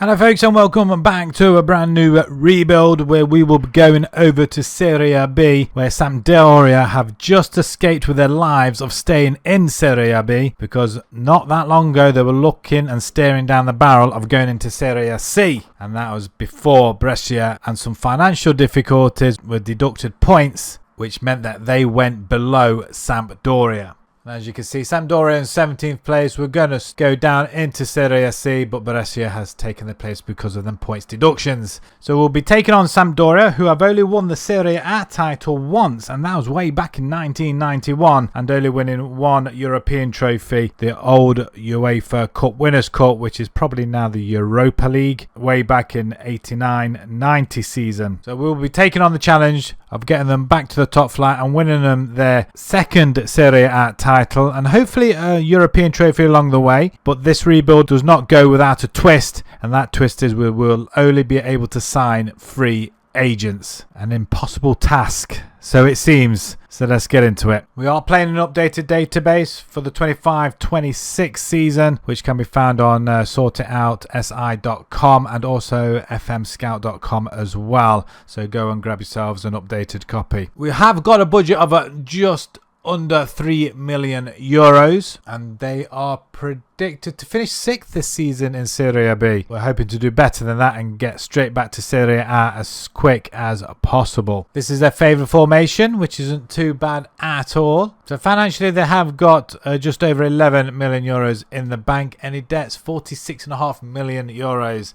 Hello folks and welcome back to a brand new rebuild where we will be going over to Serie B, where Sampdoria have just escaped with their lives of staying in Serie B, because not that long ago they were looking and staring down the barrel of going into Serie C, and that was before Brescia and some financial difficulties were deducted points, which meant that they went below Sampdoria. As you can see, Sampdoria in 17th place. We're going to go down into Serie C, but Brescia has taken their place because of them points deductions. So we'll be taking on Sampdoria, who have only won the Serie A title once, and that was way back in 1991, and only winning one European trophy, the old UEFA Cup Winners' Cup, which is probably now the Europa League, way back in 89-90 season. So we'll be taking on the challenge of getting them back to the top flight and winning them their second Serie A title and hopefully a European trophy along the way. But this rebuild does not go without a twist, and that twist is we will only be able to sign free agents. An impossible task, so it seems. So let's get into it. We are playing an updated database for the 25-26 season, which can be found on sortitoutsi.com and also fmscout.com as well. So go and grab yourselves an updated copy. We have got a budget of just under 3 million euros, and they are predicted to finish 6th this season in Serie B. We're hoping to do better than that and get straight back to Serie A as quick as possible. This is their favourite formation, which isn't too bad at all. So financially they have got just over 11 million euros in the bank. Any debts? 46.5 million euros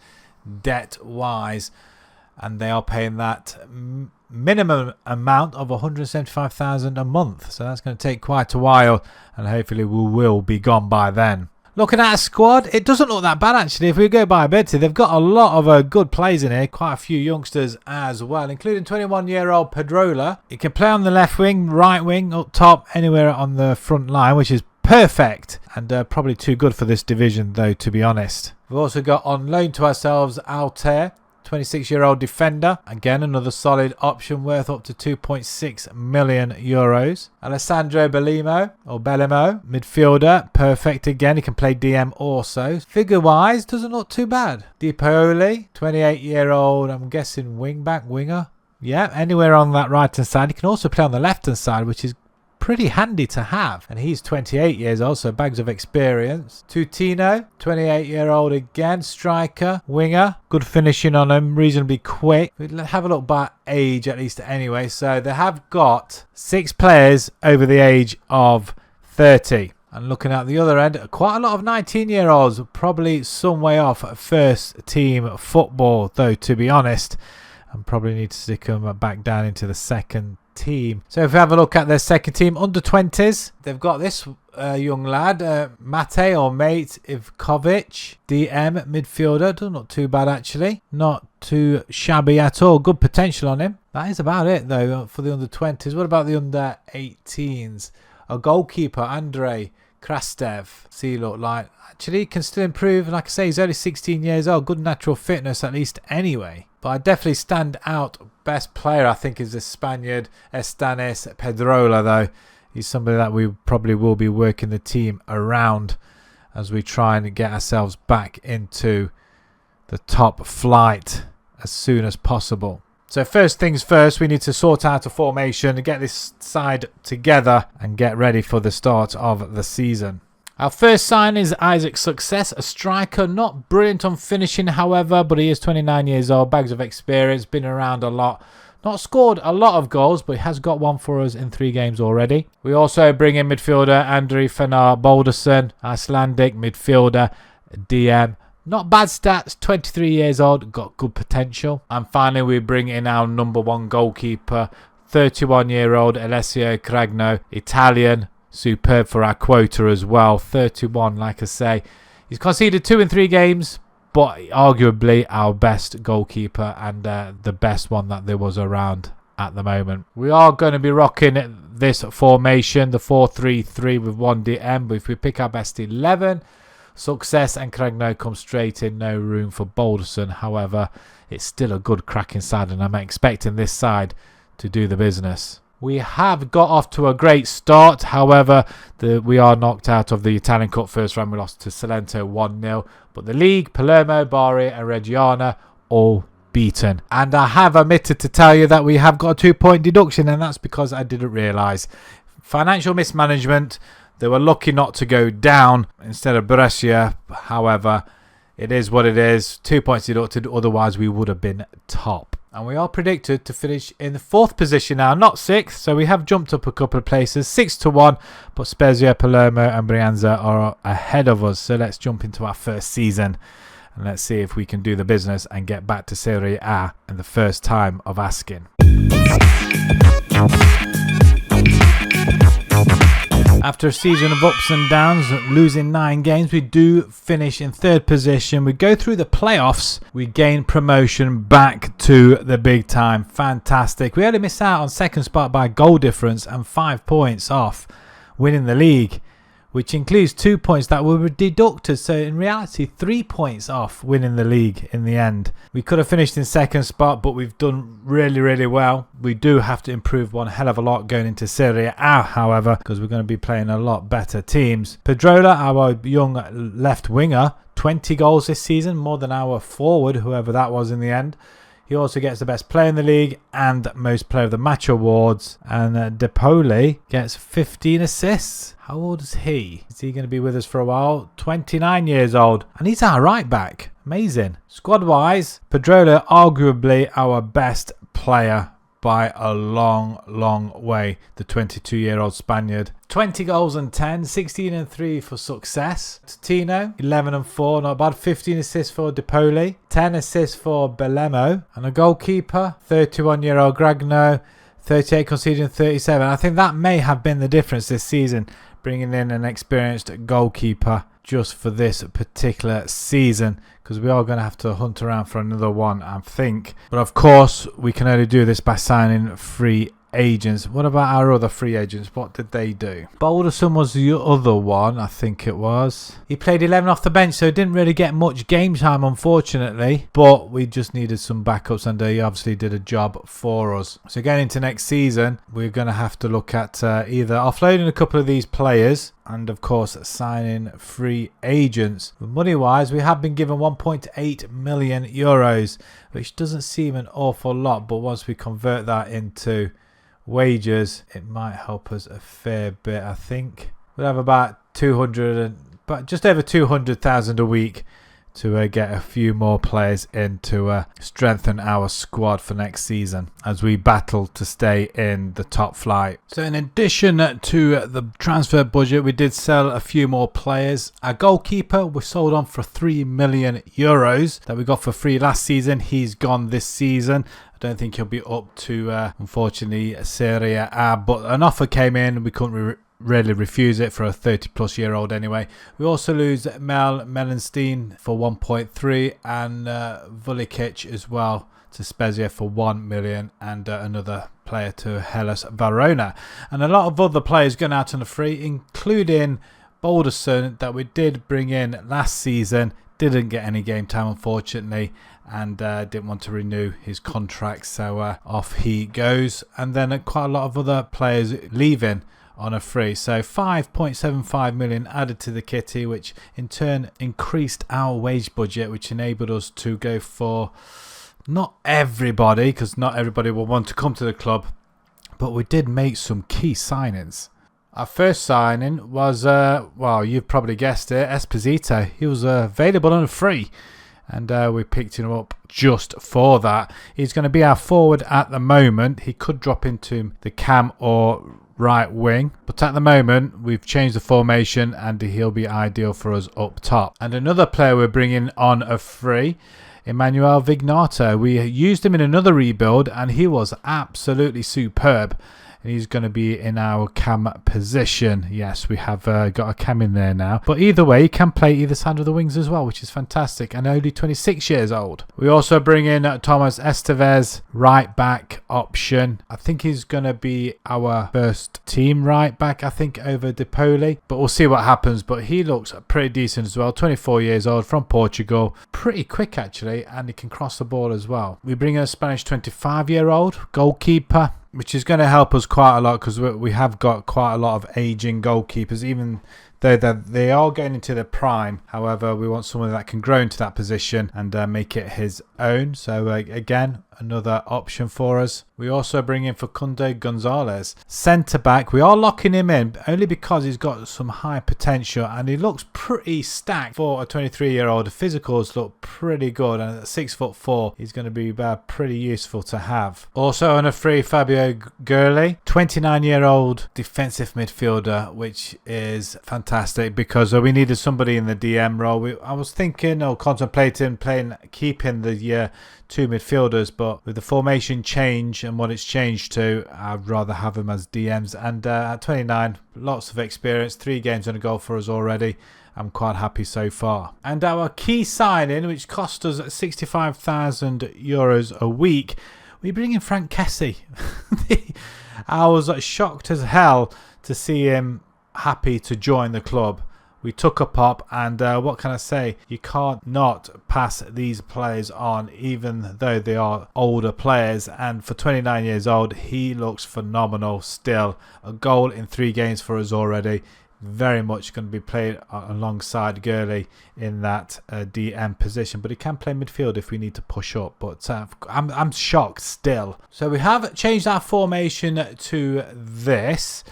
debt wise, and they are paying that minimum amount of 175,000 a month, so that's going to take quite a while, and hopefully we will be gone by then. Looking at a squad, it doesn't look that bad actually. If we go by a bit, they've got a lot of good players in here, quite a few youngsters as well, including 21-year-old Pedrola. He can play on the left wing, right wing, up top, anywhere on the front line, which is perfect, and probably too good for this division though, to be honest. We've also got on loan to ourselves Altair, 26-year-old defender. Again, another solid option worth up to 2.6 million euros. Alessandro Bellimo, midfielder. Perfect again. He can play DM also. Figure-wise, doesn't look too bad. Di Paoli, 28-year-old, I'm guessing winger. Yeah, anywhere on that right-hand side. He can also play on the left-hand side, which is pretty handy to have, and he's 28 years old, so bags of experience. Tutino, 28-year-old again, striker, winger, good finishing on him, reasonably quick. We'll have a look by age at least anyway. So they have got 6 players over the age of 30. And looking at the other end, quite a lot of 19-year-olds, probably some way off first team football though, to be honest, and probably need to stick them back down into the second team. So if we have a look at their second team, under 20s, they've got this young lad, Mate Ivkovic, DM midfielder. Doesn't look too bad actually, not too shabby at all. Good potential on him. That is about it though for the under 20s. What about the under 18s? A goalkeeper, Andrei Krastev. See, look like actually he can still improve. Like I say, he's only 16 years old. Good natural fitness at least anyway. But I definitely stand out. Best player I think is the Spaniard Estanis Pedrola though. He's somebody that we probably will be working the team around as we try and get ourselves back into the top flight as soon as possible. So first things first, we need to sort out a formation, get this side together and get ready for the start of the season. Our first sign is Isaac Success, a striker, not brilliant on finishing however, but he is 29 years old, bags of experience, been around a lot. Not scored a lot of goals, but he has got one for us in 3 games already. We also bring in midfielder Andri Fenar Balderson, Icelandic midfielder, DM. Not bad stats, 23 years old, got good potential. And finally we bring in our number 1 goalkeeper, 31-year-old Alessio Cragno, Italian. Superb for our quota as well, 31 like I say. He's conceded 2 in 3 games, but arguably our best goalkeeper and the best one that there was around at the moment. We are going to be rocking this formation, the 4-3-3 with 1 DM, but if we pick our best 11, Success and Cragno come straight in, no room for Balderson. However, it's still a good cracking side and I'm expecting this side to do the business. We have got off to a great start. However, we are knocked out of the Italian Cup first round. We lost to Salento 1-0. But the league, Palermo, Bari and Reggiana all beaten. And I have omitted to tell you that we have got a 2-point deduction, and that's because I didn't realise. Financial mismanagement. They were lucky not to go down instead of Brescia. However, it is what it is. 2 points deducted, otherwise we would have been top. And we are predicted to finish in the 4th position now, not 6th. So we have jumped up a couple of places, 6-1. But Spezia, Palermo and Brianza are ahead of us. So let's jump into our first season. And let's see if we can do the business and get back to Serie A in the first time of asking. After a season of ups and downs, losing 9 games, we do finish in 3rd position. We go through the playoffs. We gain promotion back to the big time. Fantastic. We only miss out on 2nd spot by goal difference and 5 points off winning the league, which includes 2 points that were deducted. So in reality, 3 points off winning the league in the end. We could have finished in 2nd spot, but we've done really, really well. We do have to improve one hell of a lot going into Serie A, however, because we're going to be playing a lot better teams. Pedrola, our young left winger, 20 goals this season, more than our forward, whoever that was in the end. He also gets the best player in the league and most player of the match awards. And De Poli gets 15 assists. How old is he? Is he going to be with us for a while? 29 years old. And he's our right back. Amazing. Squad wise, Pedrola arguably our best player by a long, long way. The 22-year-old Spaniard. 20 goals and 10, 16 and 3 for success. Tino, 11 and 4, not bad. 15 assists for De Poli, 10 assists for Belemo, and a goalkeeper, 31-year-old Gragno, 38 conceding 37. I think that may have been the difference this season, bringing in an experienced goalkeeper just for this particular season, because we are going to have to hunt around for another one, I think. But of course, we can only do this by signing free agents. What about our other free agents? What did they do? Balderson was the other one, I think it was. He played 11 off the bench, so didn't really get much game time, unfortunately. But we just needed some backups, and he obviously did a job for us. So going into next season, we're going to have to look at either offloading a couple of these players and of course signing free agents. Money wise, we have been given 1.8 million euros, which doesn't seem an awful lot, but once we convert that into wages, it might help us a fair bit. I think we'll have about just over 200,000 a week to get a few more players in to strengthen our squad for next season as we battle to stay in the top flight. So in addition to the transfer budget, we did sell a few more players. Our goalkeeper was sold on for 3 million euros that we got for free last season. He's gone this season. I don't think he'll be up to, unfortunately, Serie A, but an offer came in. We couldn't really refuse it for a 30-plus year old anyway. We also lose Mel Melenstein for 1.3 and Vulikic as well to Spezia for 1 million, and another player to Hellas Verona. And a lot of other players going out on the free, including Balderson that we did bring in last season. Didn't get any game time, unfortunately, and didn't want to renew his contract, so off he goes. And then quite a lot of other players leaving on a free, so 5.75 million added to the kitty, which in turn increased our wage budget, which enabled us to go for not everybody, because not everybody will want to come to the club, but we did make some key signings. Our first signing was well, you've probably guessed it, Esposito. He was available on a free, and we picked him up just for that. He's going to be our forward at the moment. He could drop into the cam or right wing, but at the moment we've changed the formation and he'll be ideal for us up top. And another player we're bringing on a free, Emmanuel Vignato. We used him in another rebuild and he was absolutely superb. And he's going to be in our cam position. Yes, we have got a cam in there now. But either way, he can play either side of the wings as well, which is fantastic. And only 26 years old. We also bring in Thomas Estevez, right back option. I think he's going to be our first team right back, I think, over De Poli. But we'll see what happens. But he looks pretty decent as well. 24 years old, from Portugal. Pretty quick, actually. And he can cross the ball as well. We bring in a Spanish 25-year-old goalkeeper, which is going to help us quite a lot because we have got quite a lot of aging goalkeepers, even though they are going into their prime. However, we want someone that can grow into that position and make it his own. So again, another option for us. We also bring in Facundo Gonzalez, centre back. We are locking him in only because he's got some high potential and he looks pretty stacked for a 23-year-old. Physicals look pretty good, and at 6'4", he's going to be pretty useful to have. Also on a free, Fabio Gurley, 29-year-old defensive midfielder, which is fantastic because we needed somebody in the DM role. I was thinking or contemplating keeping the two midfielders, but with the formation change and what it's changed to, I'd rather have him as DMs. And at 29, lots of experience, 3 games and a goal for us already. I'm quite happy so far. And our key signing, which cost us €65,000 a week, we bring in Frank Kessie. I was shocked as hell to see him happy to join the club. We took a pop, and what can I say? You can't not pass these players on, even though they are older players. And for 29 years old, he looks phenomenal still. A goal in 3 games for us already. Very much going to be played alongside Gurley in that DM position, but he can play midfield if we need to push up. But I'm shocked still. So we have changed our formation to this.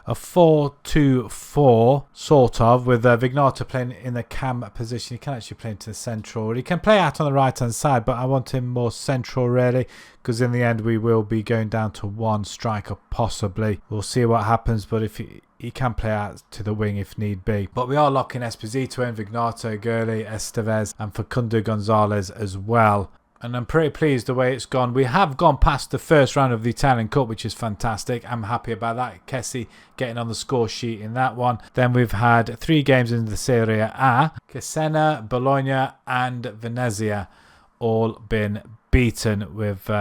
A 4-2-4 sort of, with Vignato playing in the cam position. He can actually play into the central. He can play out on the right hand side, but I want him more central really, because in the end we will be going down to 1 striker possibly. We'll see what happens, but if he can play out to the wing if need be. But we are locking Esposito in, Vignato, Gurley, Estevez and Facundo Gonzalez as well. And I'm pretty pleased the way it's gone. We have gone past the first round of the Italian Cup, which is fantastic. I'm happy about that. Kessie getting on the score sheet in that one. Then we've had 3 games in the Serie A. Cesena, Bologna and Venezia all been beaten with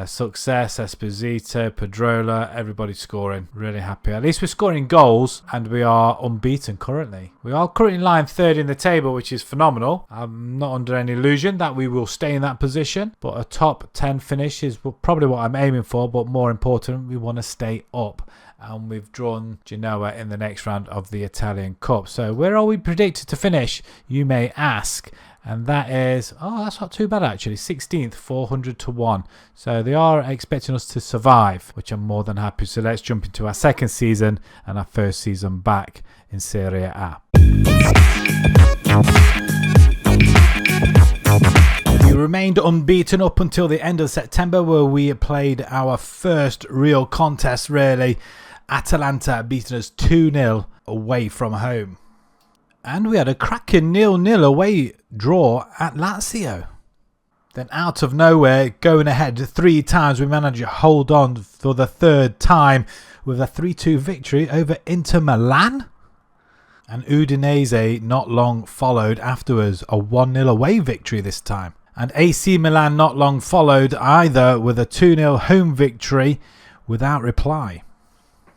success. Esposito, Pedrola, everybody scoring. Really happy. At least we're scoring goals and we are unbeaten currently. We are currently lying 3rd in the table, which is phenomenal. I'm not under any illusion that we will stay in that position, but a top 10 finish is probably what I'm aiming for. But more important, we want to stay up. And we've drawn Genoa in the next round of the Italian Cup. So where are we predicted to finish, you may ask? And that is, that's not too bad actually, 16th, 400 to 1. So they are expecting us to survive, which I'm more than happy. So let's jump into our second season and our first season back in Serie A. We remained unbeaten up until the end of September, where we played our first real contest really. Atalanta beating us 2-0 away from home. And we had a cracking 0-0 away draw at Lazio. Then out of nowhere, going ahead 3 times, we managed to hold on for the 3rd time with a 3-2 victory over Inter Milan. And Udinese not long followed afterwards, a 1-0 away victory this time. And AC Milan not long followed either with a 2-0 home victory without reply.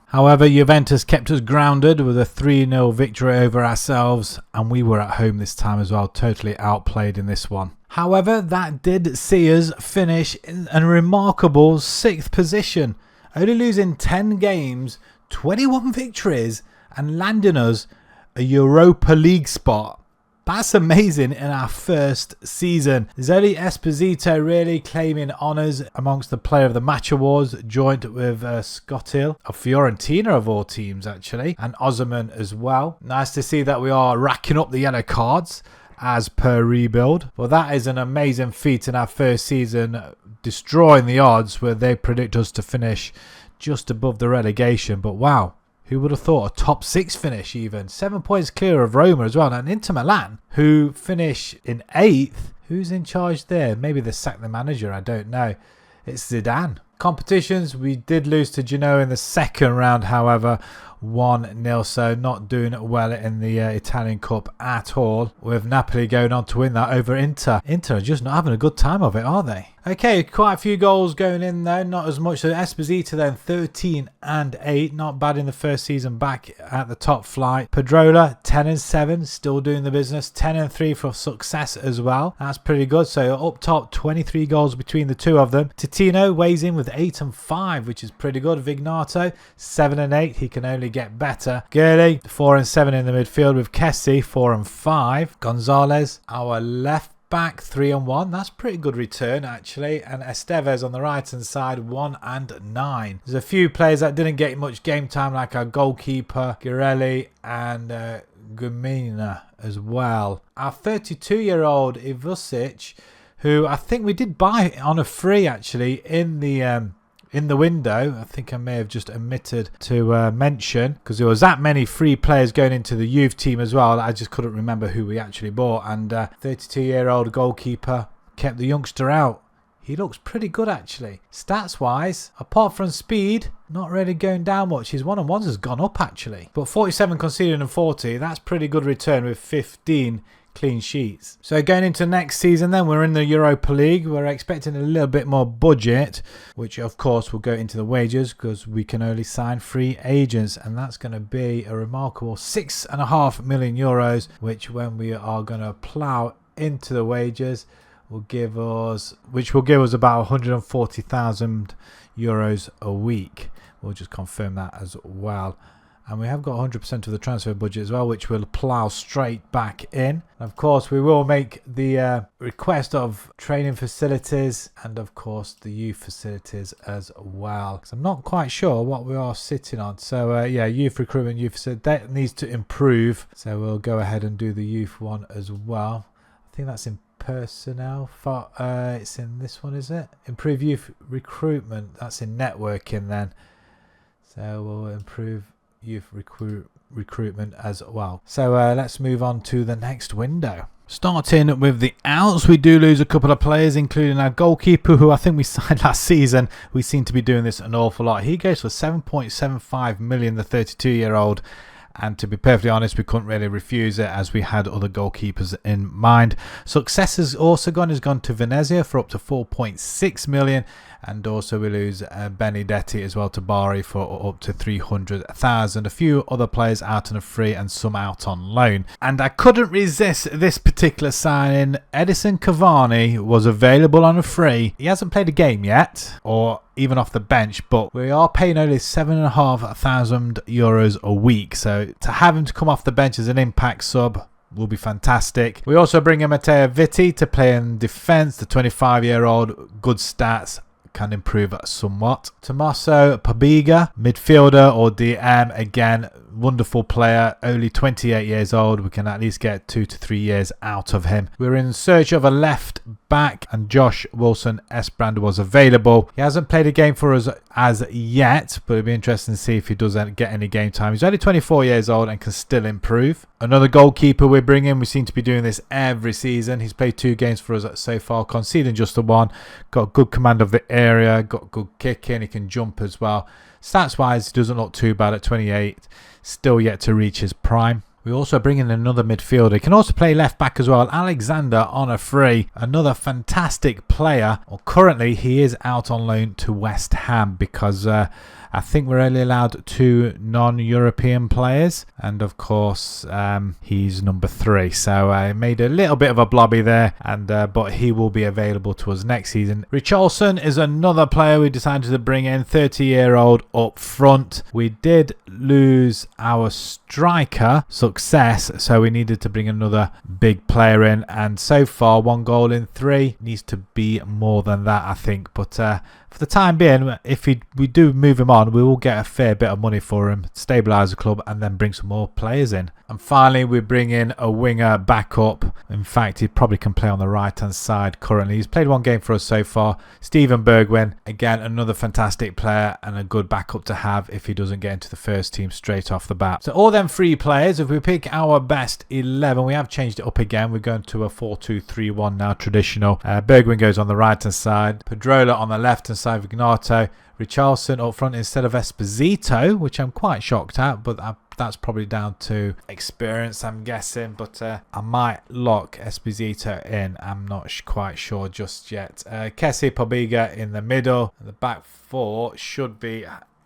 However, Juventus kept us grounded with a 3-0 victory over ourselves, and we were at home this time as well, totally outplayed in this one. However, that did see us finish in a remarkable 6th position, only losing 10 games, 21 victories, and landing us a Europa League spot. That's amazing in our first season. There's only Esposito really claiming honours amongst the Player of the Match awards, joint with Scottill, of Fiorentina of all teams actually, and Osimhen as well. Nice to see that we are racking up the yellow cards as per rebuild. Well, that is an amazing feat in our first season, destroying the odds where they predict us to finish just above the relegation. But wow. Who would have thought a top 6 finish even? 7 points clear of Roma as well. And Inter Milan, who finish in 8th. Who's in charge there? Maybe they sacked the manager, I don't know. It's Zidane. Competitions, we did lose to Genoa in the 2nd round, however. 1-0, so not doing well in the Italian Cup at all. With Napoli going on to win that over Inter. Inter are just not having a good time of it, are they? Okay, quite a few goals going in though, not as much. So Esposito then 13 and 8, not bad in the first season back at the top flight. Pedrola 10 and 7, still doing the business. 10 and 3 for success as well. That's pretty good. So up top, 23 goals between the two of them. Titino weighs in with with 8 and 5, which is pretty good. Vignato 7 and 8. He can only get better. Gurley 4 and 7 in the midfield with Kessie 4 and 5. Gonzalez, our left back, 3 and 1. That's pretty good return actually. And Estevez on the right hand side, 1 and 9. There's a few players that didn't get much game time, like our goalkeeper Girelli and Gumina as well. Our 32-year-old Ivusic, who I think we did buy on a free actually in the window. I think I may have just omitted to mention, because there was that many free players going into the youth team as well. I just couldn't remember who we actually bought. And 32-year-old goalkeeper kept the youngster out. He looks pretty good actually. Stats wise, apart from speed, not really going down much. His 1-on-1s has gone up actually. But 47 conceded and 40, that's pretty good return with 15 clean sheets. So going into next season then, we're in the Europa League. We're expecting a little bit more budget, which of course will go into the wages, because we can only sign free agents, and that's going to be a remarkable €6.5 million, which when we are going to plough into the wages will give us about 140,000 euros a week. We'll just confirm that as well. And we have got 100% of the transfer budget as well, which we'll plough straight back in. Of course, we will make the request of training facilities and, of course, the youth facilities as well. Because I'm not quite sure what we are sitting on. So, yeah, youth recruitment, youth facility, that needs to improve. So we'll go ahead and do the youth one as well. I think that's in personnel. It's in this one, is it? Improve youth recruitment. That's in networking then. So we'll improve youth recruitment as well. So let's move on to the next window. Starting with the outs, we do lose a couple of players, including our goalkeeper, who I think we signed last season. We seem to be doing this an awful lot. He goes for 7.75 million, the 32-year-old. And to be perfectly honest, we couldn't really refuse it, as we had other goalkeepers in mind. Success has also gone to Venezia for up to 4.6 million. And also we lose Benedetti as well to Bari for up to 300,000. A few other players out on a free and some out on loan. And I couldn't resist this particular signing. Edison Cavani was available on a free. He hasn't played a game yet, or even off the bench, but we are paying only €7,500 a week. So to have him to come off the bench as an impact sub will be fantastic. We also bring in Matteo Vitti to play in defence. The 25-year-old, good stats, can improve somewhat. Tommaso Pabiga, midfielder or DM, again, wonderful player, only 28 years old. We can at least get 2 to 3 years out of him. We're in search of a left back, and Josh Wilson Esbrand was available. He hasn't played a game for us as yet, but it'll be interesting to see if he does get any game time. He's only 24 years old and can still improve. Another goalkeeper we're bringing. We seem to be doing this every season. He's played 2 games for us so far, conceding just the 1. Got good command of the area, got good kicking, he can jump as well. Stats wise, he doesn't look too bad at 28. Still yet to reach his prime. We also bring in another midfielder. He can also play left back as well. Alexander on a free. Another fantastic player. Well, currently he is out on loan to West Ham, because I think we're only allowed 2 non-European players. And of course, he's number 3. So I made a little bit of a blobby there, and but he will be available to us next season. Richarlison is another player we decided to bring in, 30-year-old up front. We did lose our striker, Success, so we needed to bring another big player in. And so far, 1 goal in 3. Needs to be more than that, I think. But for the time being, if we do move him on, we will get a fair bit of money for him, stabilise the club, and then bring some more players in. And finally, we bring in a winger backup. In fact, he probably can play on the right-hand side currently. He's played 1 game for us so far. Stephen Bergwijn, again, another fantastic player and a good backup to have if he doesn't get into the first team straight off the bat. So all them 3 players, if we pick our best 11, we have changed it up again. We're going to a 4-2-3-1 now, traditional. Bergwijn goes on the right-hand side. Pedrola on the left-hand side, Vignato. Richarlison up front instead of Esposito, which I'm quite shocked at, but that's probably down to experience, I'm guessing. But I might lock Esposito in. I'm not quite sure just yet. Kessie Pabiga in the middle. The back 4 should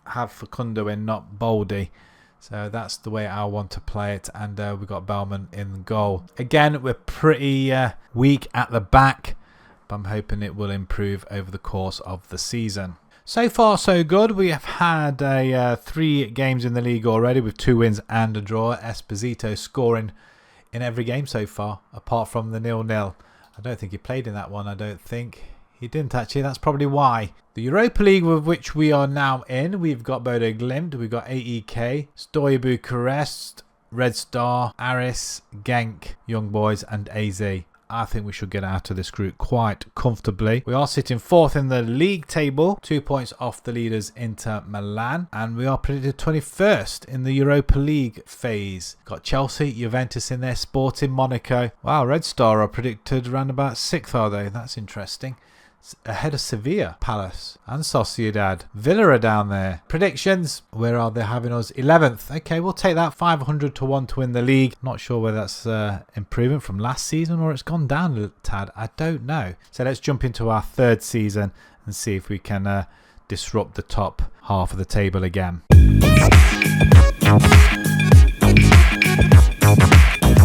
have Facundo in, not Boldy. So that's the way I want to play it. And we've got Bellman in goal. Again, we're pretty weak at the back, but I'm hoping it will improve over the course of the season. So far so good. We have had 3 games in the league already with 2 wins and a draw. Esposito scoring in every game so far, apart from the 0-0. I don't think he played in that one, I don't think. He didn't actually, that's probably why. The Europa League, with which we are now in, we've got Bodo Glimt, we've got AEK, Steaua Bucharest, Red Star, Aris, Genk, Young Boys and AZ. I think we should get out of this group quite comfortably. We are sitting 4th in the league table, 2 points off the leaders Inter Milan, and we are predicted 21st in the Europa League phase. Got Chelsea, Juventus in there, Sporting, Monaco. Wow, Red Star are predicted around about 6th, are they? That's interesting. Ahead of Sevilla, Palace and Sociedad. Villa are down there. Predictions, where are they having us? 11th. Okay, we'll take that. 500 to 1 to win the league. Not sure whether that's improvement from last season or it's gone down a tad. I don't know. So let's jump into our 3rd season and see if we can disrupt the top half of the table again.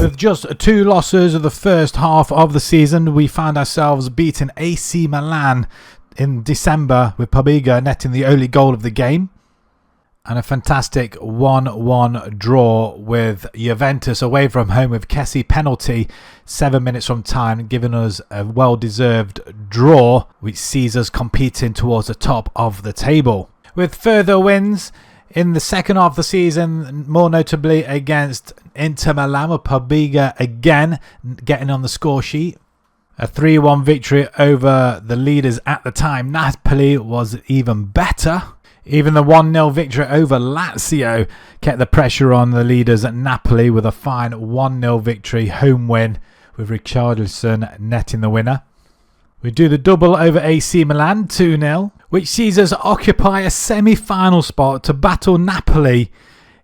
With just 2 losses of the first half of the season, we found ourselves beating AC Milan in December, with Pobega netting the only goal of the game. And a fantastic 1-1 draw with Juventus away from home with Kessie penalty 7 minutes from time, giving us a well-deserved draw, which sees us competing towards the top of the table. With further wins in the second half of the season, more notably against Inter Milan, with Pobega again getting on the score sheet. A 3-1 victory over the leaders at the time, Napoli, was even better. Even the 1-0 victory over Lazio kept the pressure on the leaders at Napoli, with a fine 1-0 victory home win, with Richarlison netting the winner. We do the double over AC Milan, 2-0, which sees us occupy a semi-final spot to battle Napoli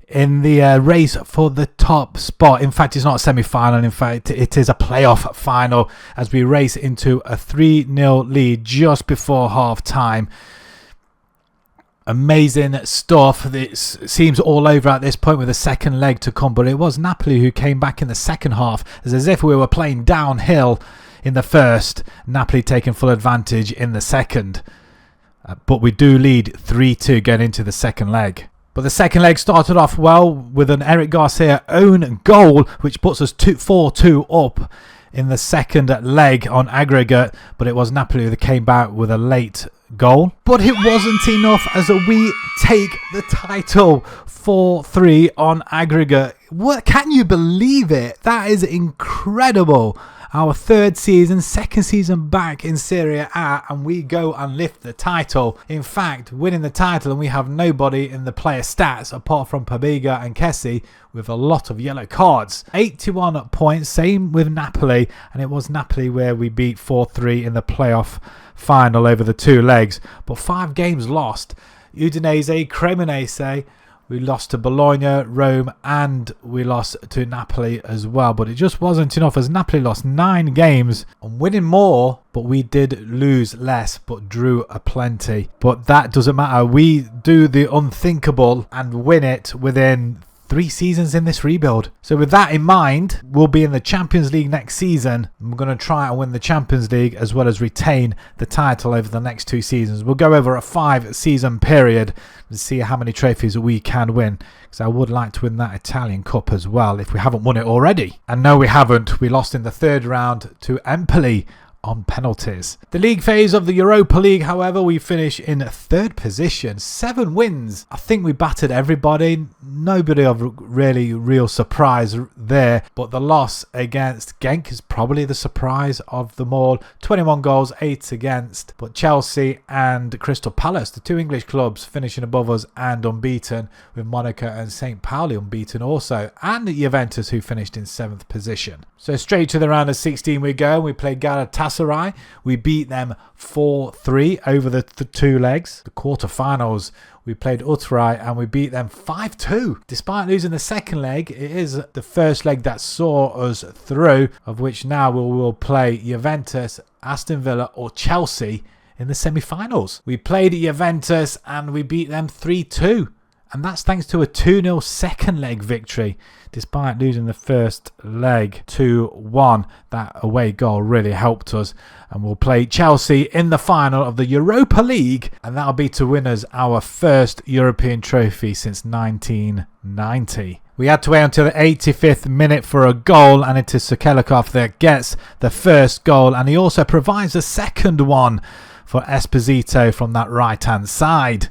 in the race for the top spot. In fact, it's not a semi-final. In fact, it is a playoff final, as we race into a 3-0 lead just before half-time. Amazing stuff. It seems all over at this point with the second leg to come, but it was Napoli who came back in the second half, as if we were playing downhill in the first, Napoli taking full advantage in the second. But we do lead 3-2 going into the second leg. But the second leg started off well with an Eric Garcia own goal, which puts us 4-2 up in the second leg on aggregate. But it was Napoli who came back with a late goal. But it wasn't enough, as we take the title 4-3 on aggregate. What, can you believe it? That is incredible. Our 3rd season, 2nd season back in Serie A, and we go and lift the title. In fact, winning the title, and we have nobody in the player stats apart from Pobega and Kessie, with a lot of yellow cards. 81 points, same with Napoli, and it was Napoli where we beat 4-3 in the playoff final over the 2 legs. But 5 games lost. Udinese, Cremonese, we lost to Bologna, Rome, and we lost to Napoli as well. But it just wasn't enough, as Napoli lost 9 games and winning more, but we did lose less, but drew a plenty. But that doesn't matter. We do the unthinkable and win it within 3 seasons in this rebuild. So with that in mind, we'll be in the Champions League next season. We're going to try and win the Champions League as well as retain the title over the next 2 seasons. We'll go over a 5-season period and see how many trophies we can win, because I would like to win that Italian Cup as well if we haven't won it already. And no, we haven't. We lost in the 3rd round to Empoli on penalties. The league phase of the Europa League, however, we finish in 3rd position, 7 wins. I think we battered everybody. Nobody of really real surprise there, but the loss against Genk is probably the surprise of them all. 21 goals, 8 against, but Chelsea and Crystal Palace, the 2 English clubs, finishing above us and unbeaten, with Monaco and St. Pauli unbeaten also, and Juventus, who finished in 7th position. So straight to the round of 16 we go. We play Galatasaray. We beat them 4-3 over the 2 legs. The quarterfinals, we played Utrecht and we beat them 5-2. Despite losing the second leg, it is the first leg that saw us through, of which now we will play Juventus, Aston Villa or Chelsea in the semi-finals. We played Juventus and we beat them 3-2. And that's thanks to a 2-0 second leg victory, despite losing the first leg 2-1. That away goal really helped us. And we'll play Chelsea in the final of the Europa League. And that'll be to win us our first European trophy since 1990. We had to wait until the 85th minute for a goal, and it is Sukelikov that gets the first goal. And he also provides a second one for Esposito from that right-hand side.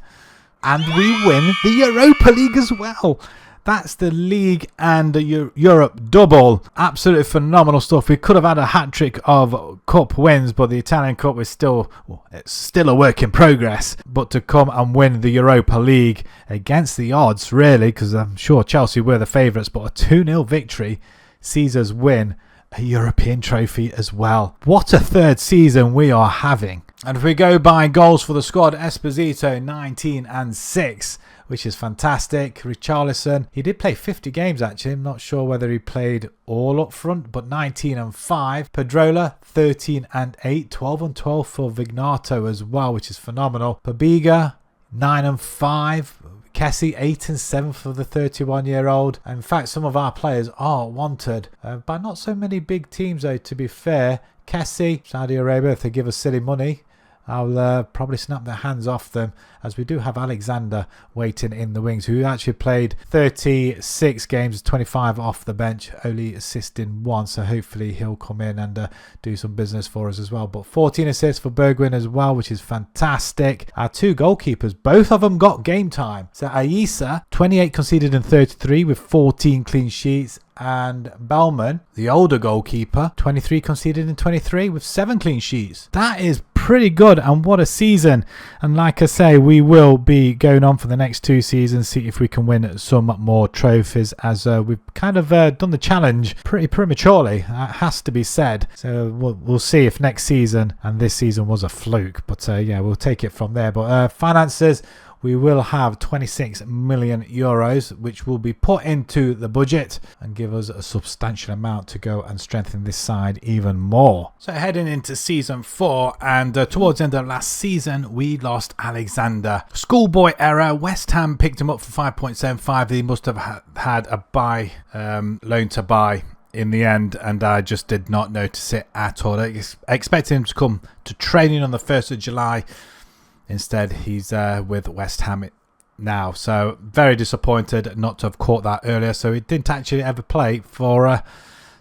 And we win the Europa League as well. That's the league and the Europe double. Absolutely phenomenal stuff. We could have had a hat-trick of cup wins, but the Italian Cup is still a work in progress. But to come and win the Europa League against the odds, really, because I'm sure Chelsea were the favourites, but a 2-0 victory sees us win a European trophy as well. What a third season we are having. And if we go by goals for the squad, Esposito 19 and 6, which is fantastic. Richarlison, he did play 50 games actually. I'm not sure whether he played all up front, but 19 and 5. Pedrola 13 and 8, 12 and 12 for Vignato as well, which is phenomenal. Pabiga 9 and 5. Kessie 8 and 7 for the 31-year-old. In fact, some of our players are wanted by not so many big teams though, to be fair. Kessie, Saudi Arabia, if they give us silly money, I'll probably snap their hands off them, as we do have Alexander waiting in the wings, who actually played 36 games, 25 off the bench, only assisting 1. So hopefully he'll come in and do some business for us as well. But 14 assists for Bergwijn as well, which is fantastic. Our 2 goalkeepers, both of them got game time. So Aissa, 28 conceded in 33 with 14 clean sheets. And Bellman, the older goalkeeper, 23 conceded in 23 with 7 clean sheets. That is pretty good, and what a season. And like I say, we will be going on for the next 2 seasons, see if we can win some more trophies, as we've kind of done the challenge pretty prematurely, that has to be said. So we'll see if next season and this season was a fluke, but yeah, we'll take it from there. But finances, we will have 26 million euros, which will be put into the budget and give us a substantial amount to go and strengthen this side even more. So heading into season 4, and towards the end of last season, we lost Alexander. Schoolboy error. West Ham picked him up for 5.75. They must have had a loan to buy in the end, and I just did not notice it at all. I expected him to come to training on the 1st of July. Instead, he's with West Ham now. So very disappointed not to have caught that earlier. So he didn't actually ever play for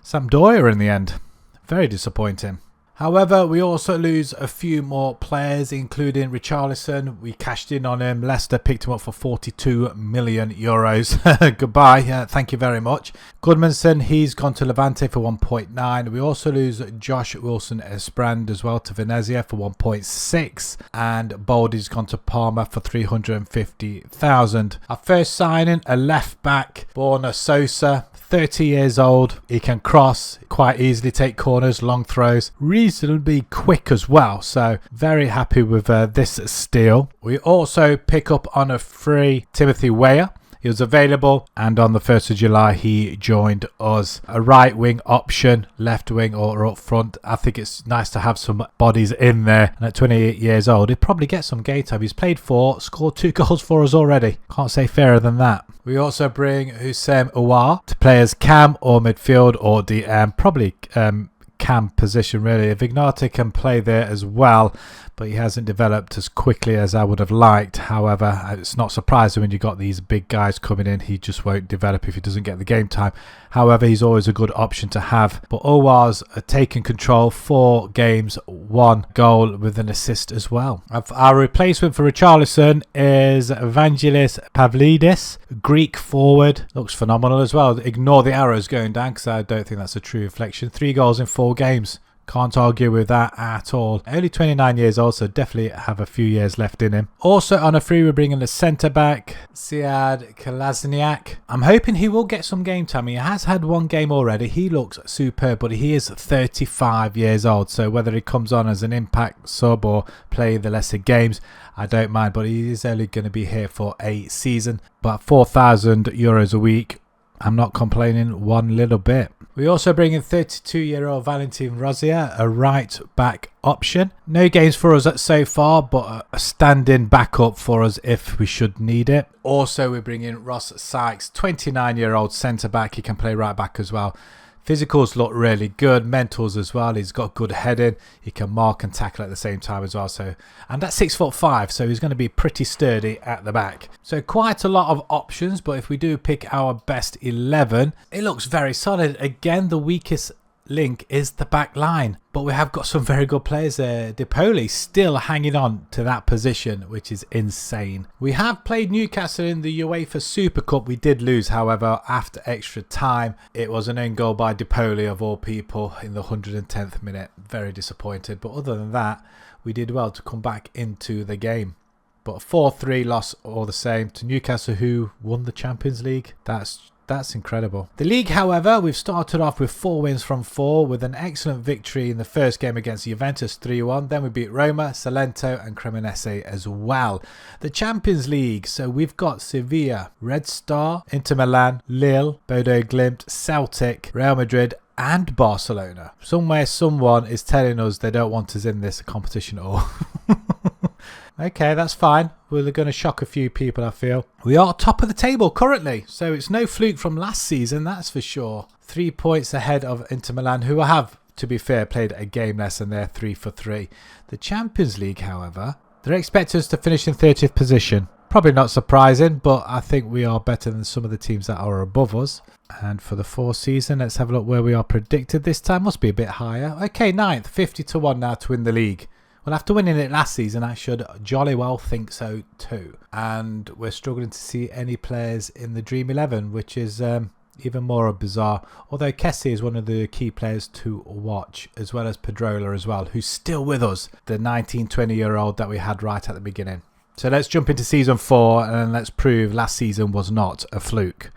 Sampdoria in the end. Very disappointing. However, we also lose a few more players, including Richarlison. We cashed in on him. Leicester picked him up for 42 million euros. Goodbye. Thank you very much. Goodmanson, he's gone to Levante for 1.9. We also lose Josh Wilson-Esperand as well to Venezia for 1.6. And Baldy's gone to Parma for 350,000. Our first signing, a left back, Borna Sosa. 30 years old, he can cross quite easily, take corners, long throws, reasonably quick as well. So very happy with this steal. We also pick up on a free Timothy Weah. He was available, and on the 1st of July he joined us. A right wing option, left wing or up front. I think it's nice to have some bodies in there, and at 28 years old he'll probably get some game time. He's played 4, scored 2 goals for us already. Can't say fairer than that. We also bring Houssem Aouar to play as cam or midfield or DM, probably cam position really. Vignato can play there as well, but he hasn't developed as quickly as I would have liked. However, it's not surprising when you got these big guys coming in. He just won't develop if he doesn't get the game time. However, he's always a good option to have. But Aouar's taken control, 4 games, 1 goal with an assist as well. Our replacement for Richarlison is Evangelis Pavlidis, Greek forward. Looks phenomenal as well. Ignore the arrows going down because I don't think that's a true reflection. 3 goals in 4 games. Can't argue with that at all. Only 29 years old, so definitely have a few years left in him. Also on a free, we're bringing the centre-back, Sead Kolasinac. I'm hoping he will get some game time. He has had 1 game already. He looks superb, but he is 35 years old. So whether he comes on as an impact sub or play the lesser games, I don't mind. But he is only going to be here for a season. But 4,000 euros a week, I'm not complaining one little bit. We also bring in 32-year-old Valentin Rozier, a right back option. No games for us so far, but a stand-in backup for us if we should need it. Also, we bring in Ross Sykes, 29-year-old centre back. He can play right back as well. Physicals look really good, mentals as well. He's got good heading. He can mark and tackle at the same time as well. And that's 6'5", so he's going to be pretty sturdy at the back. So quite a lot of options, but if we do pick our best 11, it looks very solid. Again, the weakest link is the back line, but we have got some very good players there. Dipoli still hanging on to that position, which is insane. We have played Newcastle in the UEFA Super Cup. We did lose, however, after extra time. It was an own goal by Dipoli of all people in the 110th minute. Very disappointed, but other than that, we did well to come back into the game. But a 4-3 loss all the same to Newcastle, who won the Champions League. That's incredible. The league, however, we've started off with 4 wins from 4 with an excellent victory in the first game against Juventus 3-1. Then we beat Roma, Salento and Cremonese as well. The Champions League, so we've got Sevilla, Red Star, Inter Milan, Lille, Bodo Glimt, Celtic, Real Madrid and Barcelona. Somewhere someone is telling us they don't want us in this competition at all. Okay, that's fine. We're going to shock a few people, I feel. We are top of the table currently, so it's no fluke from last season, that's for sure. 3 points ahead of Inter Milan, who have, to be fair, played a game less and they're 3 for 3. The Champions League, however, they're expecting us to finish in 30th position. Probably not surprising, but I think we are better than some of the teams that are above us. And for the 4th season, let's have a look where we are predicted this time. Must be a bit higher. Okay, 9th, 50-1 now to win the league. Well, after winning it last season, I should jolly well think so too. And we're struggling to see any players in the Dream 11, which is even more bizarre. Although Kessie is one of the key players to watch, as well as Pedrola as well, who's still with us, the 19-20-year-old that we had right at the beginning. So let's jump into Season 4 and let's prove last season was not a fluke.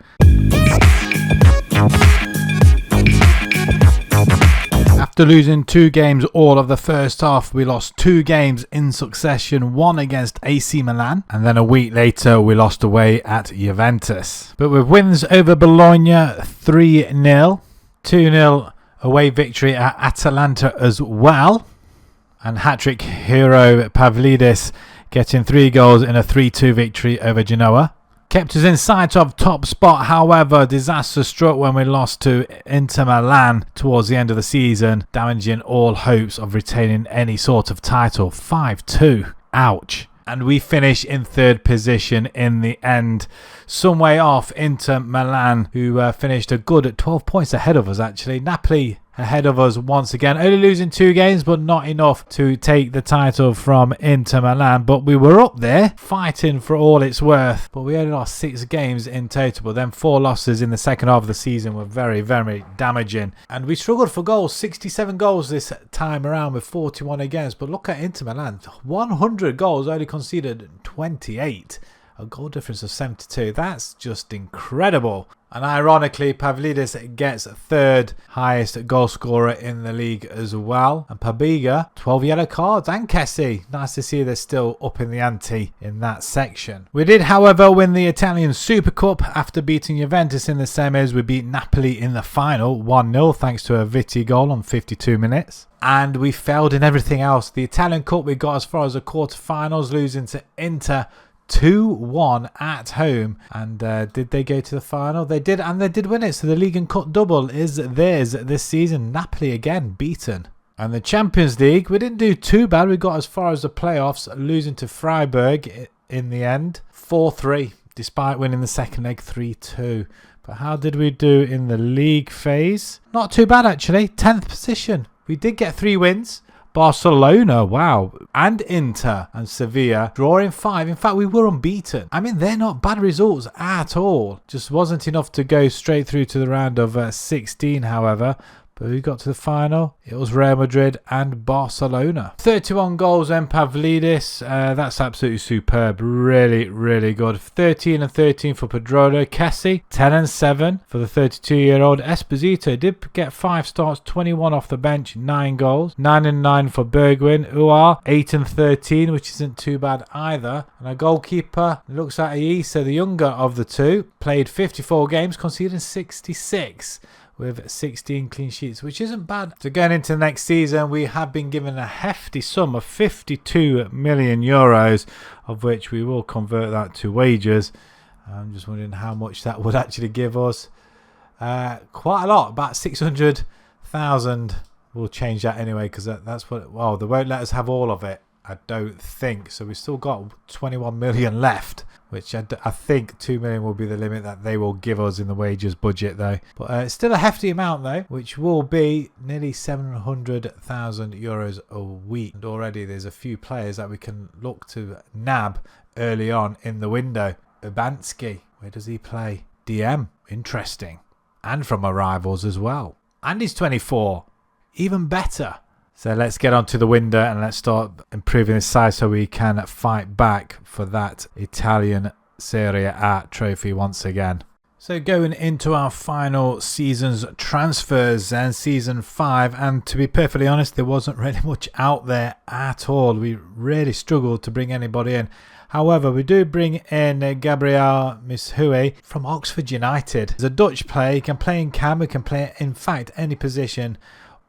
After losing 2 games all of the first half, we lost 2 games in succession, one against AC Milan, and then a week later we lost away at Juventus. But with wins over Bologna 3-0, 2-0 away victory at Atalanta as well, and hat-trick hero Pavlidis getting 3 goals in a 3-2 victory over Genoa. Kept us in sight of top spot, however, disaster struck when we lost to Inter Milan towards the end of the season, damaging all hopes of retaining any sort of title. 5-2. Ouch. And we finish in 3rd position in the end. Some way off Inter Milan, who finished a good 12 points ahead of us actually. Napoli ahead of us once again, only losing 2 games but not enough to take the title from Inter Milan, but we were up there fighting for all it's worth. But we only lost 6 games in total, but then 4 losses in the second half of the season were very, very damaging. And we struggled for goals, 67 goals this time around with 41 against. But look at Inter Milan, 100 goals, only conceded 28. A goal difference of 72. That's just incredible. And ironically, Pavlidis gets 3rd highest goal scorer in the league as well. And Pabiga, 12 yellow cards. And Kessie, nice to see they're still up in the ante in that section. We did, however, win the Italian Super Cup after beating Juventus in the semis. We beat Napoli in the final 1-0 thanks to a Vitti goal on 52 minutes. And we failed in everything else. The Italian Cup, we got as far as the quarterfinals, losing to Inter 2-1 at home. And did they go to the final? They did, and they did win it. So the League and Cup double is theirs this season. Napoli again beaten. And the Champions League, we didn't do too bad. We got as far as the playoffs, losing to Freiburg in the end 4-3, despite winning the second leg 3-2. But how did we do in the league phase? Not too bad actually. 10th position. We did get 3 wins. Barcelona, wow, and Inter and Sevilla drawing 5. In fact, we were unbeaten. I mean, they're not bad results at all. Just wasn't enough to go straight through to the round of 16, however. But who got to the final? It was Real Madrid and Barcelona. 31 goals then Pavlidis. That's absolutely superb. Really, really good. 13 and 13 for Pedrola. Kessie, 10 and 7 for the 32-year-old. Esposito did get 5 starts, 21 off the bench, 9 goals. 9 and 9 for Bergwijn. Uar, 8 and 13, which isn't too bad either. And a goalkeeper, looks like Aisa, the younger of the two, played 54 games, conceding 66. with 16 clean sheets, which isn't bad. So going into the next season, we have been given a hefty sum of 52 million euros, of which we will convert that to wages. I'm just wondering how much that would actually give us. Quite a lot, about 600,000. We'll change that anyway, because that's what, well, they won't let us have all of it, I don't think. So we've still got 21 million left, which I think 2 million will be the limit that they will give us in the wages budget though. But it's still a hefty amount though, which will be nearly 700,000 euros a week. And already there's a few players that we can look to nab early on in the window. Ubanski, where does he play? DM, interesting. And from our rivals as well. And he's 24, even better. So let's get onto the window and let's start improving his size so we can fight back for that Italian Serie A trophy once again. So going into our final season's transfers and season 5, and to be perfectly honest, there wasn't really much out there at all. We really struggled to bring anybody in. However, we do bring in Gabriel Mishui from Oxford United. He's a Dutch player. He can play in cam. He can play, in fact, any position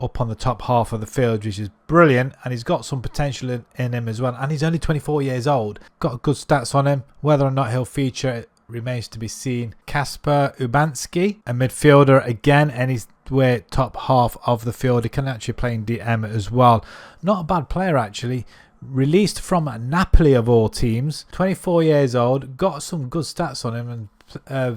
up on the top half of the field, which is brilliant. And he's got some potential in him as well. And he's only 24 years old. Got good stats on him. Whether or not he'll feature remains to be seen. Kasper Ubanski, a midfielder again, anywhere top half of the field. He can actually play in DM as well. Not a bad player actually. Released from Napoli of all teams, 24 years old, got some good stats on him and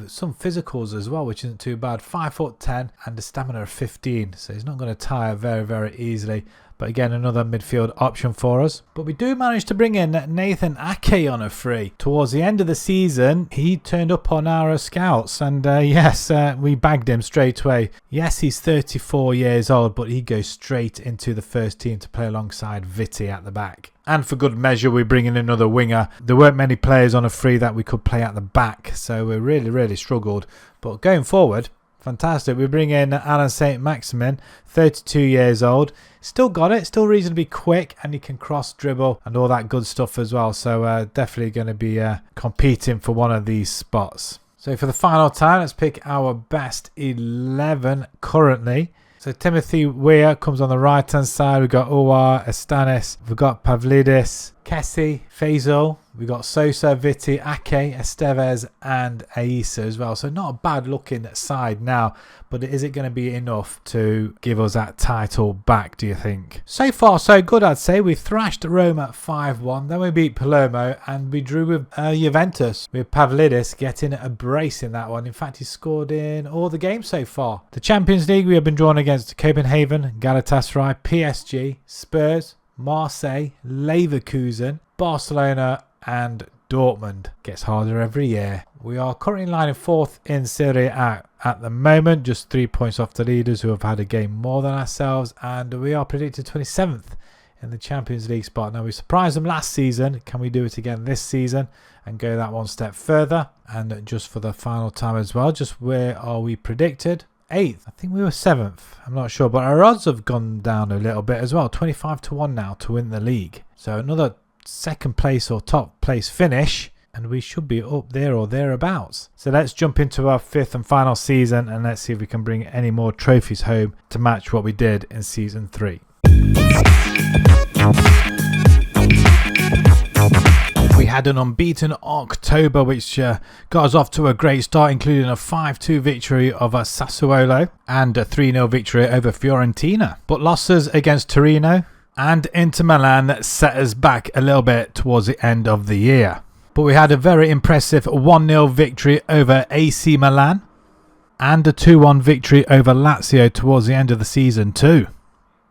some physicals as well, which isn't too bad. 5'10" and a stamina of 15, so he's not going to tire very, very easily. But again, another midfield option for us. But we do manage to bring in Nathan Ake on a free. Towards the end of the season, he turned up on our scouts. And yes, we bagged him straight away. Yes, he's 34 years old, but he goes straight into the first team to play alongside Vitti at the back. And for good measure, we bring in another winger. There weren't many players on a free that we could play at the back. So we really struggled. But going forward, fantastic. We bring in Alan St. Maximin, 32 years old. Still got it, still reasonably quick, and he can cross dribble and all that good stuff as well. So definitely going to be competing for one of these spots. So for the final time, let's pick our best 11 currently. So Timothy Weir comes on the right hand side. We've got Uwar, Estanis, we've got Pavlidis, Kessie, Faisal, we've got Sosa, Vitti, Ake, Estevez and Aisa as well. So not a bad looking side now, but is it going to be enough to give us that title back, do you think? So far so good, I'd say. We thrashed Rome at 5-1, then we beat Palermo and we drew with Juventus, with Pavlidis getting a brace in that one. In fact, he scored in all the games so far. The Champions League, we have been drawn against Copenhagen, Galatasaray, PSG, Spurs, Marseille, Leverkusen, Barcelona and Dortmund. Gets harder every year. We are currently lying 4th in Serie A at the moment, just 3 points off the leaders who have had a game more than ourselves, and we are predicted 27th in the Champions League spot. Now we surprised them last season. Can we do it again this season and go that one step further? And just for the final time as well, just where are we predicted? 8th. I think we were 7th. I'm not sure, but our odds have gone down a little bit as well. 25-1 now to win the league. So another second place or top place finish, and we should be up there or thereabouts. So let's jump into our 5th and final season, and let's see if we can bring any more trophies home to match what we did in season 3. We had an unbeaten October, which got us off to a great start, including a 5-2 victory over Sassuolo and a 3-0 victory over Fiorentina. But losses against Torino and Inter Milan set us back a little bit towards the end of the year. But we had a very impressive 1-0 victory over AC Milan and a 2-1 victory over Lazio towards the end of the season too.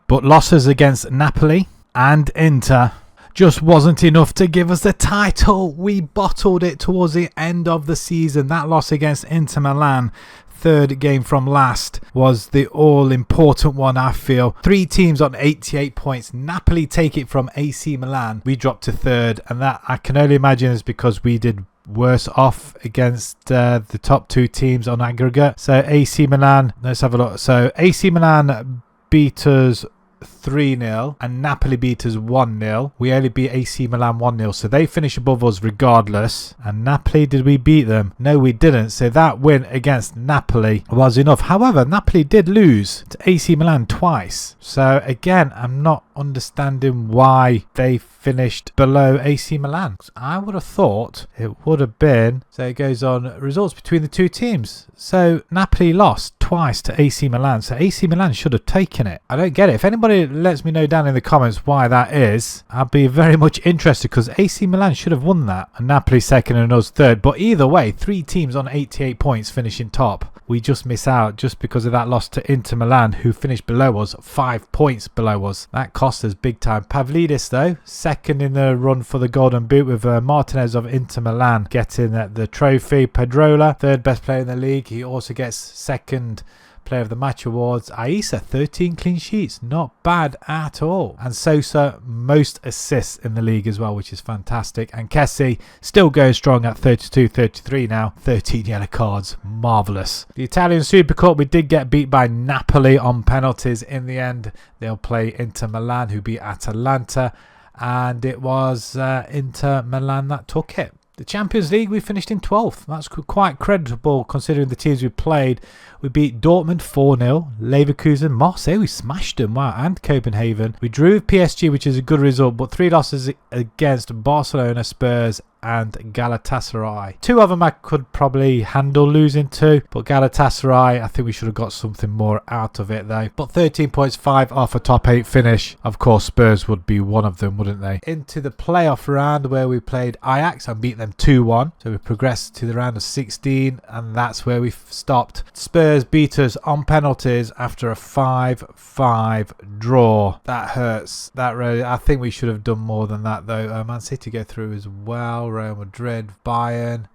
But losses against Napoli and Inter just wasn't enough to give us the title. We bottled it towards the end of the season. That loss against Inter Milan, third game from last, was the all-important one, I feel. 3 teams on 88 points. Napoli take it from AC Milan. We dropped to 3rd, and that I can only imagine is because we did worse off against the top 2 teams on aggregate. So AC Milan, let's have a look. So AC Milan beat us 3-0 and Napoli beat us 1-0. We only beat AC Milan 1-0, so they finish above us regardless. And Napoli, did we beat them? No, we didn't. So that win against Napoli was enough. However, Napoli did lose to AC Milan twice. So again, I'm not understanding why they finished below AC Milan. I would have thought it would have been. So it goes on results between the two teams. So Napoli lost twice to AC Milan. So AC Milan should have taken it. I don't get it. If anybody lets me know down in the comments why that is, I'd be very much interested, because AC Milan should have won that. And Napoli second and us third. But either way, 3 teams on 88 points finishing top. We just miss out just because of that loss to Inter Milan, who finished below us, 5 points below us. That cost us big time. Pavlidis, though, second in the run for the Golden Boot, with Martinez of Inter Milan getting the trophy. Pedrola, third best player in the league. He also gets second Player of the Match awards. Aisa, 13 clean sheets. Not bad at all. And Sosa, most assists in the league as well, which is fantastic. And Kessie still going strong at 32-33 now. 13 yellow cards. Marvellous. The Italian Super Cup, we did get beat by Napoli on penalties in the end. They'll play Inter Milan, who beat Atalanta. And it was Inter Milan that took it. The Champions League, we finished in 12th. That's quite creditable considering the teams we played. We beat Dortmund 4-0, Leverkusen, Marseille, we smashed them, wow, and Copenhagen. We drew with PSG, which is a good result, but 3 losses against Barcelona, Spurs and Galatasaray. 2 of them I could probably handle losing to, but Galatasaray, I think we should have got something more out of it though. But 13 points, 5 off a top 8 finish. Of course, Spurs would be one of them, wouldn't they? Into the playoff round where we played Ajax and beat them 2-1. So we progressed to the round of 16, and that's where we stopped. Spurs beat us on penalties after a 5-5 draw. That hurts. That really, I think we should have done more than that though. Man City go through as well. Real Madrid, Bayern,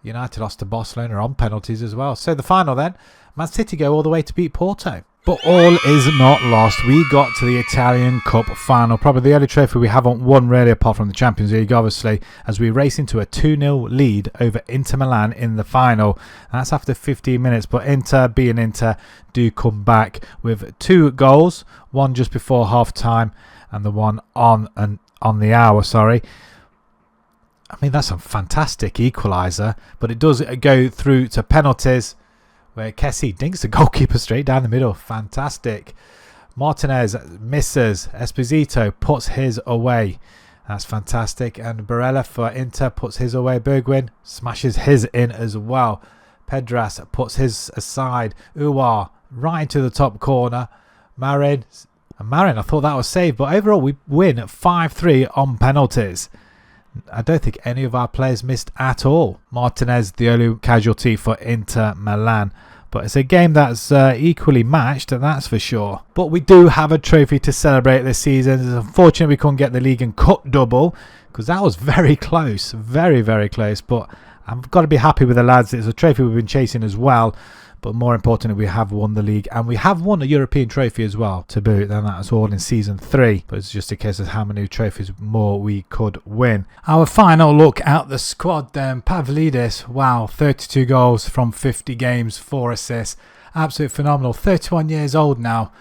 United lost to Barcelona on penalties as well. So the final then, Man City go all the way to beat Porto. But all is not lost. We got to the Italian Cup final. Probably the only trophy we haven't won really, apart from the Champions League, obviously, as we race into a 2-0 lead over Inter Milan in the final. That's after 15 minutes. But Inter, being Inter, do come back with 2 goals. One just before half-time and the one on the hour, sorry. I mean, that's a fantastic equaliser. But it does go through to penalties, where Kessie dinks the goalkeeper straight down the middle. Fantastic. Martinez misses. Esposito puts his away. That's fantastic. And Barella for Inter puts his away. Bergwijn smashes his in as well. Pedras puts his aside. Uwar right into the top corner. Marin, I thought that was saved. But overall, we win 5-3 on penalties. I don't think any of our players missed at all. Martinez, the only casualty for Inter Milan. But it's a game that's equally matched, and that's for sure. But we do have a trophy to celebrate this season. It's unfortunate we couldn't get the league and cup double, because that was very close. Very, very close. But I've got to be happy with the lads. It's a trophy we've been chasing as well. But more importantly, we have won the league, and we have won a European trophy as well to boot. Then that's all in season 3. But it's just a case of how many trophies more we could win. Our final look at the squad then. Pavlidis, wow, 32 goals from 50 games, 4 assists. Absolutely phenomenal. 31 years old now.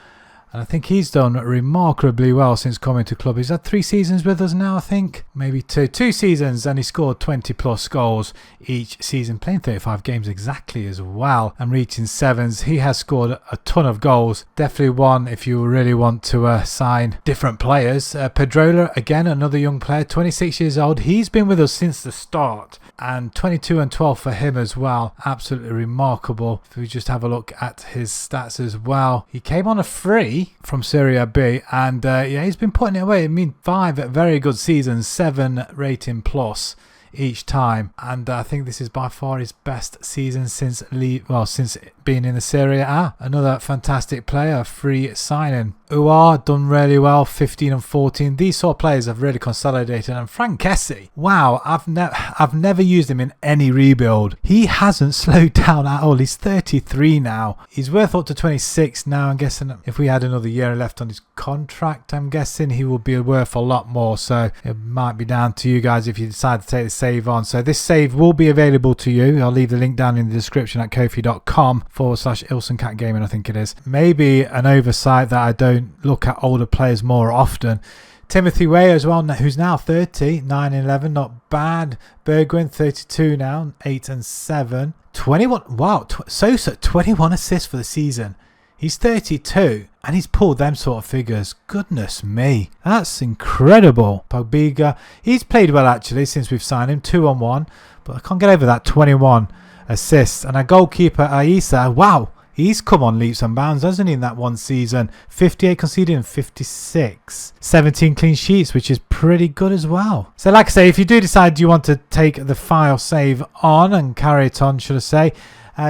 And I think he's done remarkably well since coming to club. He's had 3 seasons with us now, I think. Maybe 2 seasons, and he scored 20 plus goals each season, playing 35 games exactly as well, and reaching 7s. He has scored a ton of goals. Definitely one if you really want to sign different players. Pedrola, again, another young player, 26 years old. He's been with us since the start, and 22 and 12 for him as well. Absolutely remarkable. If we just have a look at his stats as well. He came on a free from Serie B, and yeah, he's been putting it away. I mean, 5 very good seasons, 7 rating plus each time, and I think this is by far his best season since being in the Serie A. Another fantastic player, free signing. Uwar done really well, 15 and 14. These sort of players have really consolidated. And Frank Kessie, wow, I've never used him in any rebuild. He hasn't slowed down at all. He's 33 now. He's worth up to 26 now. I'm guessing if we had another year left on his contract, I'm guessing he will be worth a lot more. So it might be down to you guys if you decide to take this save on. So this save will be available to you. I'll leave the link down in the description at kofi.com/IlsonCatGaming, I think it is. Maybe an oversight that I don't look at older players more often. Timothy Weah as well, who's now 30, 9-11, not bad. Bergwijn, 32 now, 8-7. 21, wow, Sosa, 21 assists for the season. He's 32 and he's pulled them sort of figures. Goodness me, that's incredible. Pogbiga, he's played well actually since we've signed him, 2-on-1, but I can't get over that 21 assists. And our goalkeeper, Aisa, wow, he's come on leaps and bounds, hasn't he, in that one season? 58 conceded and 56. 17 clean sheets, which is pretty good as well. So like I say, if you do decide you want to take the file save on and carry it on, should I say,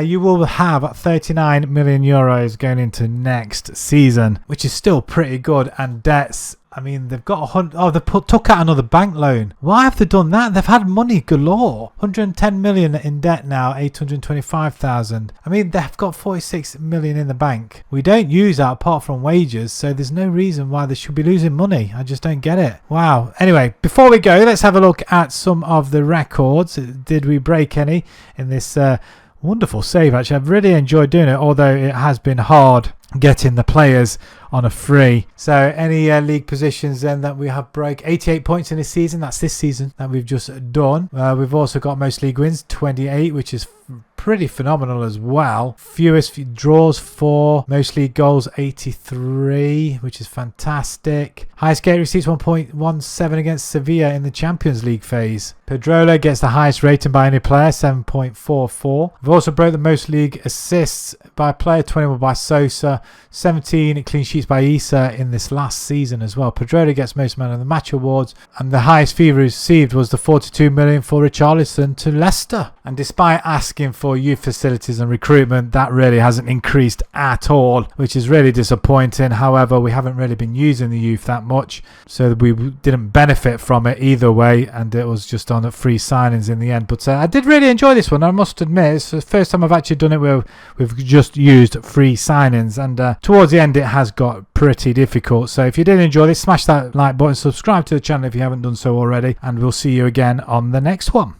you will have 39 million euros going into next season, which is still pretty good. And debts, I mean, they've got 100. Oh, they took out another bank loan. Why have they done that? They've had money galore. 110 million in debt now, 825,000. I mean, they've got 46 million in the bank. We don't use that apart from wages, so there's no reason why they should be losing money. I just don't get it. Wow. Anyway, before we go, let's have a look at some of the records. Did we break any in this wonderful save? Actually, I've really enjoyed doing it, although it has been hard getting the players on a free. So any league positions then that we have broke, 88 points in this season. That's this season that we've just done. We've also got most league wins, 28, which is pretty phenomenal as well. Fewest draws, 4. Most league goals, 83, which is fantastic. Highest gate receipts, 1.17 against Sevilla in the Champions League phase. Pedrola gets the highest rating by any player, 7.44. We've also broke the most league assists by a player, 21 by Sosa, 17 clean sheets by Issa in this last season as well. Pedrola gets most man of the match awards, and the highest fee received was the 42 million for Richarlison to Leicester. And despite asking for youth facilities and recruitment, that really hasn't increased at all, which is really disappointing. However, we haven't really been using the youth that much, so we didn't benefit from it either way, and it was just on free signings in the end. But I did really enjoy this one, I must admit. It's the first time I've actually done it where we've just used free signings, and towards the end it has got pretty difficult. So if you did enjoy this, smash that like button, subscribe to the channel if you haven't done so already, and we'll see you again on the next one.